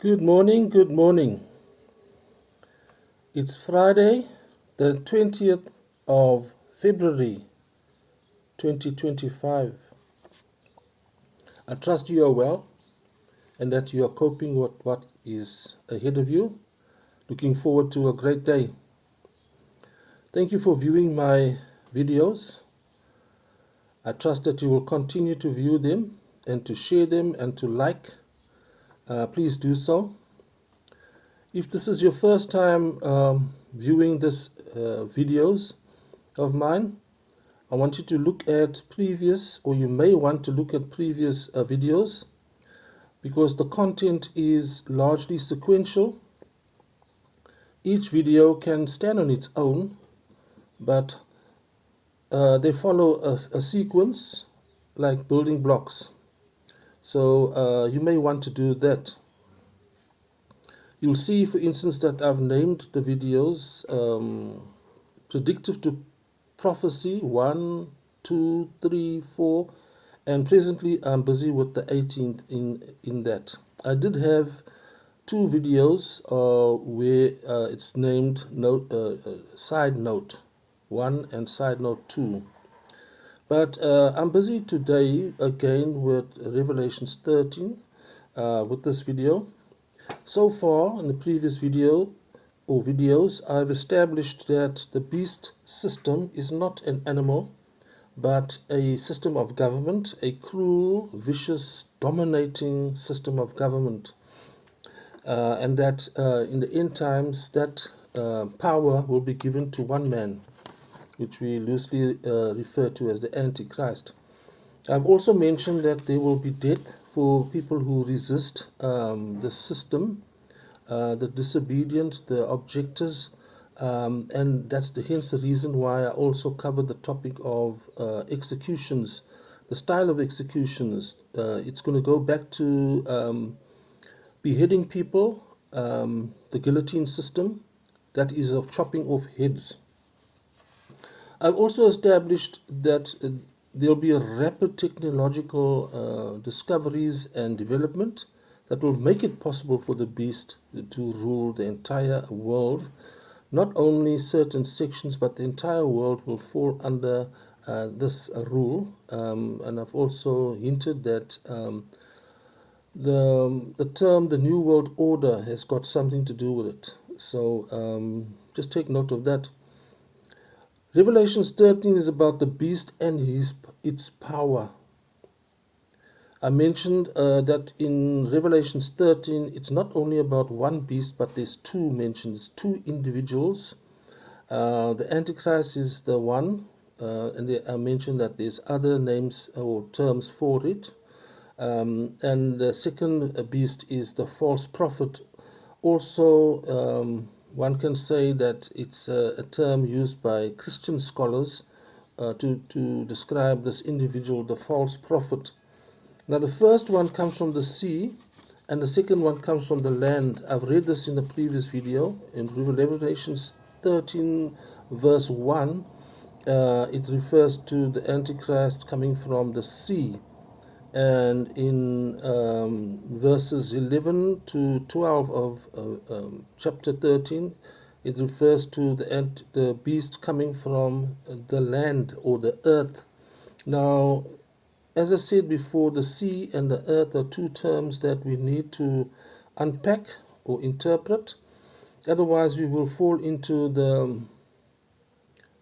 Good morning, good morning. It's Friday, the 20th of February 2025. I trust you are well and that you are coping with what is ahead of you. Looking forward to a great day. Thank you for viewing my videos. I trust that you will continue to view them and to share them and to like. Please do so. If this is your first time viewing this videos of mine, I want you to look at previous, or you may want to look at previous videos, because the content is largely sequential. Each video can stand on its own, but they follow a sequence like building blocks. So you may want to do that. You'll see, for instance, that I've named the videos Predictive to Prophecy 1, 2, 3, 4, and presently I'm busy with the 18th in that. I did have two videos where it's named Side Note 1 and Side Note 2. But I'm busy today again with Revelations 13 with this video. So far, in the previous video or videos, I've established that the beast system is not an animal, but a system of government, a cruel, vicious, dominating system of government. And that in the end times, that power will be given to one man, which we loosely refer to as the Antichrist. I've also mentioned that there will be death for people who resist the system, the disobedient, the objectors, and that's hence the reason why I also covered the topic of executions, the style of executions. It's going to go back to beheading people, the guillotine system, that is of chopping off heads. I've also established that there'll be a rapid technological discoveries and development that will make it possible for the beast to rule the entire world. Not only certain sections, but the entire world will fall under this rule. And I've also hinted that the term the New World Order has got something to do with it. So just take note of that. Revelations 13 is about the beast and its power. I mentioned that in Revelations 13, it's not only about one beast, but there's two mentioned. It's two individuals. The Antichrist is the one, and I mentioned that there's other names or terms for it. And the second beast is the false prophet. Also, one can say that it's a term used by Christian scholars to describe this individual, the false prophet. Now, the first one comes from the sea, and the second one comes from the land. I've read this in the previous video. In Revelation 13, verse 1, it refers to the Antichrist coming from the sea. And in verses 11 to 12 of chapter 13, it refers to the beast coming from the land or the earth. Now, as I said before, the sea and the earth are two terms that we need to unpack or interpret. Otherwise, we will fall into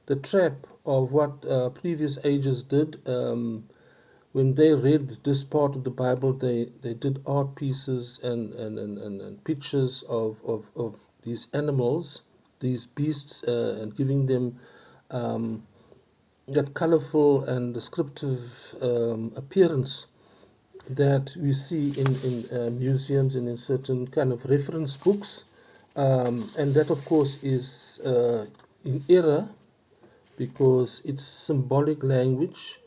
the trap of what previous ages did. When they read this part of the Bible, they did art pieces and pictures of these animals, these beasts, and giving them that colorful and descriptive appearance that we see in museums and in certain kind of reference books. And that, of course, is in error because it's symbolic language.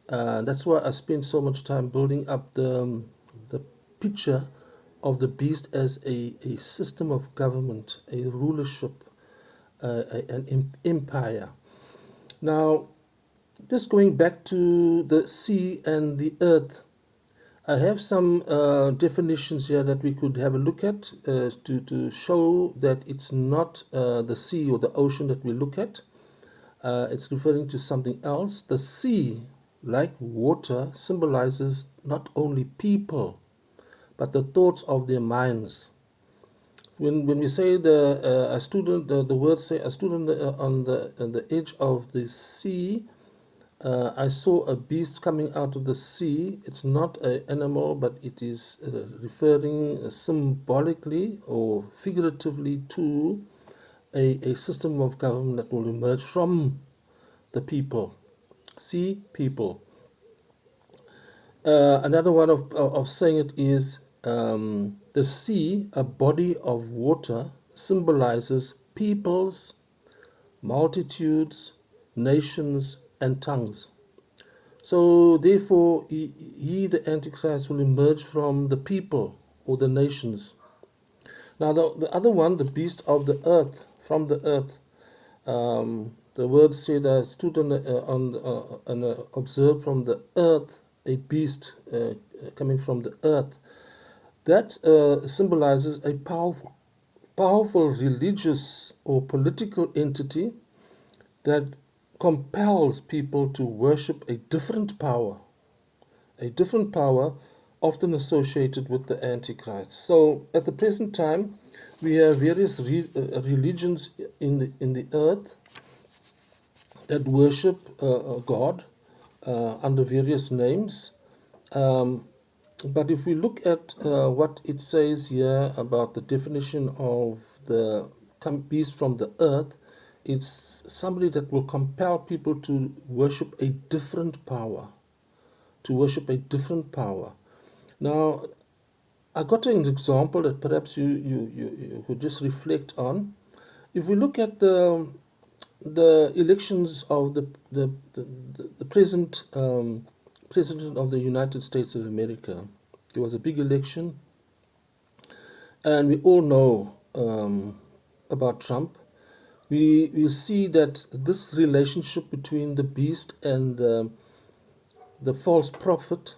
That's why I spent so much time building up the picture of the beast as a system of government, a rulership, an empire. Now, just going back to the sea and the earth, I have some definitions here that we could have a look at to show that it's not the sea or the ocean that we look at. It's referring to something else. The sea, like water, symbolizes not only people, but the thoughts of their minds. When we say a student, the words say a student on the edge of the sea. I saw a beast coming out of the sea. It's not an animal, but it is referring symbolically or figuratively to a system of government that will emerge from the people. Sea people. Another one of saying it is the sea, a body of water, symbolizes peoples, multitudes, nations, and tongues. So, therefore, he, the Antichrist, will emerge from the people or the nations. Now, the other one, the beast of the earth, from the earth, the word said, stood and observed from the earth a beast coming from the earth. That symbolizes a powerful religious or political entity that compels people to worship a different power, often associated with the Antichrist. So at the present time, we have various religions in the earth that worship God under various names. But if we look at what it says here about the definition of the beast from the earth, it's somebody that will compel people to worship a different power, Now, I got an example that perhaps you could just reflect on. If we look at the elections of the present President of the United States of America, there was a big election, and we all know about Trump. We see that this relationship between the beast and the false prophet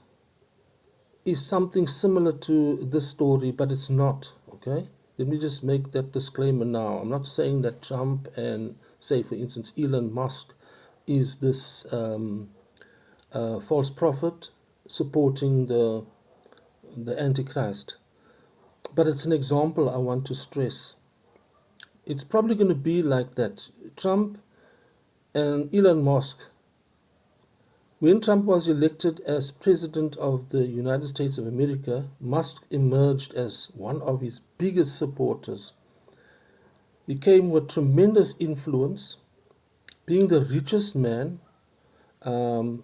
is something similar to this story, but it's not. Okay, let me just make that disclaimer now. I'm not saying that Trump and, say, for instance, Elon Musk is this false prophet supporting the Antichrist, but it's an example I want to stress. It's probably going to be like that. Trump and Elon Musk, when Trump was elected as President of the United States of America, Musk emerged as one of his biggest supporters. He came with tremendous influence, being the richest man and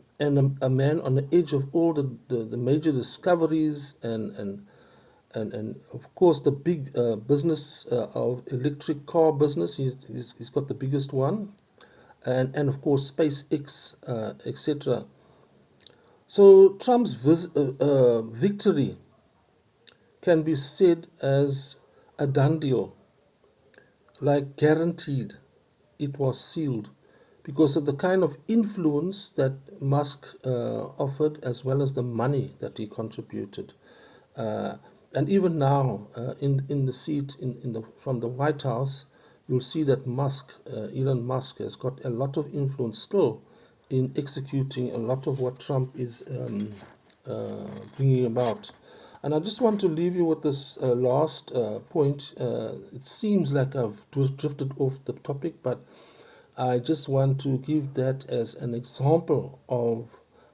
a man on the edge of all the major discoveries and of course the big business of electric car business. He's got the biggest one, and of course SpaceX, etc. So Trump's victory can be said as a done deal, like guaranteed. It was sealed because of the kind of influence that Musk offered, as well as the money that he contributed. And even now, in the seat from the White House, you'll see that Elon Musk, has got a lot of influence still in executing a lot of what Trump is bringing about. And I just want to leave you with this last point. It seems like I've drifted off the topic, but I just want to give that as an example of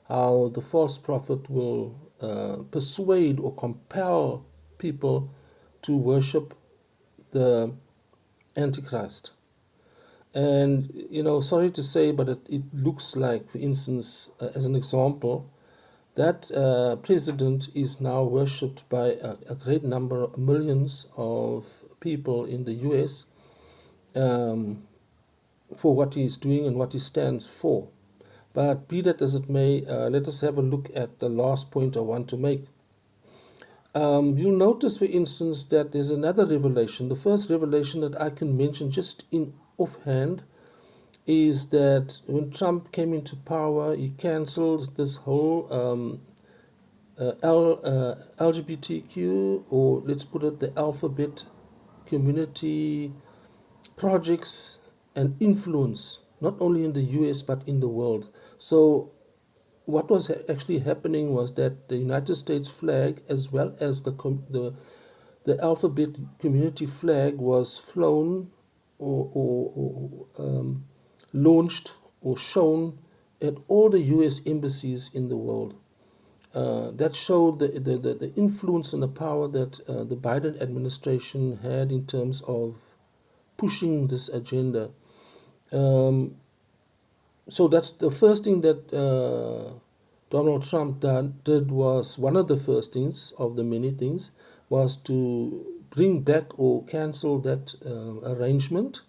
how the false prophet will persuade or compel people to worship the Antichrist. And, sorry to say, but it looks like, for instance, as an example, that president is now worshipped by a great number, millions of people in the US for what he is doing and what he stands for. But be that as it may, let us have a look at the last point I want to make. You'll notice, for instance, that there's another revelation. The first revelation that I can mention just in offhand is that when Trump came into power, he cancelled this whole LGBTQ, or let's put it the alphabet community projects and influence, not only in the US but in the world. So what was actually happening was that the United States flag, as well as the alphabet community flag, was flown or launched or shown at all the US embassies in the world. That showed the influence and the power that the Biden administration had in terms of pushing this agenda. Um, so that's the first thing that Donald Trump did, was one of the first things of the many things, was to bring back or cancel that arrangement.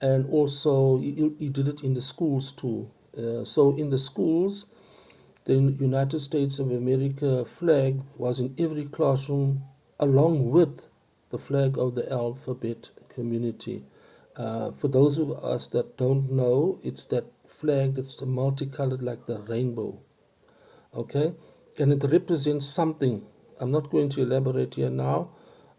And also he did it in the schools too. So in the schools, the United States of America flag was in every classroom, along with the flag of the alphabet community. For those of us that don't know, it's that flag that's multicolored like the rainbow. Okay, and it represents something. I'm not going to elaborate here now,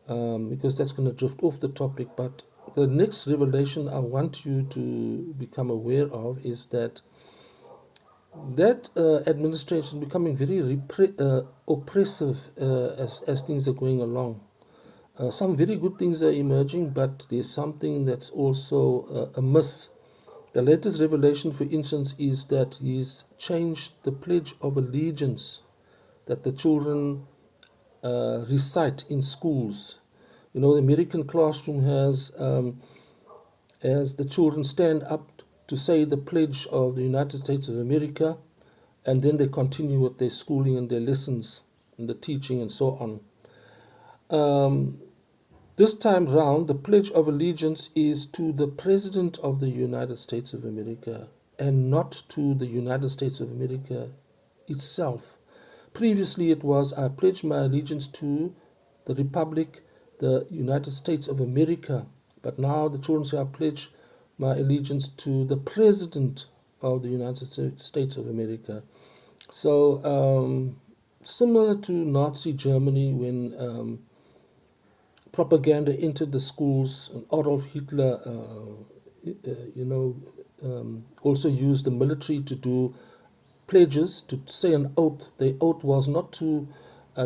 because that's going to drift off the topic. But the next revelation I want you to become aware of is that administration becoming very oppressive as things are going along. Some very good things are emerging, but there's something that's also amiss. The latest revelation, for instance, is that he's changed the Pledge of Allegiance that the children recite in schools. You know, the American classroom has, as the children stand up to say the Pledge of the United States of America, and then they continue with their schooling and their lessons and the teaching and so on. This time round, the Pledge of Allegiance is to the President of the United States of America, and not to the United States of America itself. Previously, it was, I pledge my allegiance to the Republic, the United States of America. But now the children say, I pledge my allegiance to the President of the United States of America. So, similar to Nazi Germany, when propaganda entered the schools, and Adolf Hitler, also used the military to do pledges, to say an oath. The oath was not to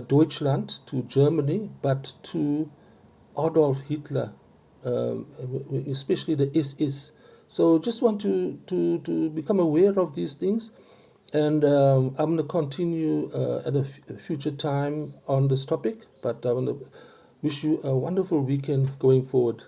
Deutschland, to Germany, but to Adolf Hitler, especially the SS. So just want to become aware of these things. And I'm going to continue at a future time on this topic, but I want to wish you a wonderful weekend going forward.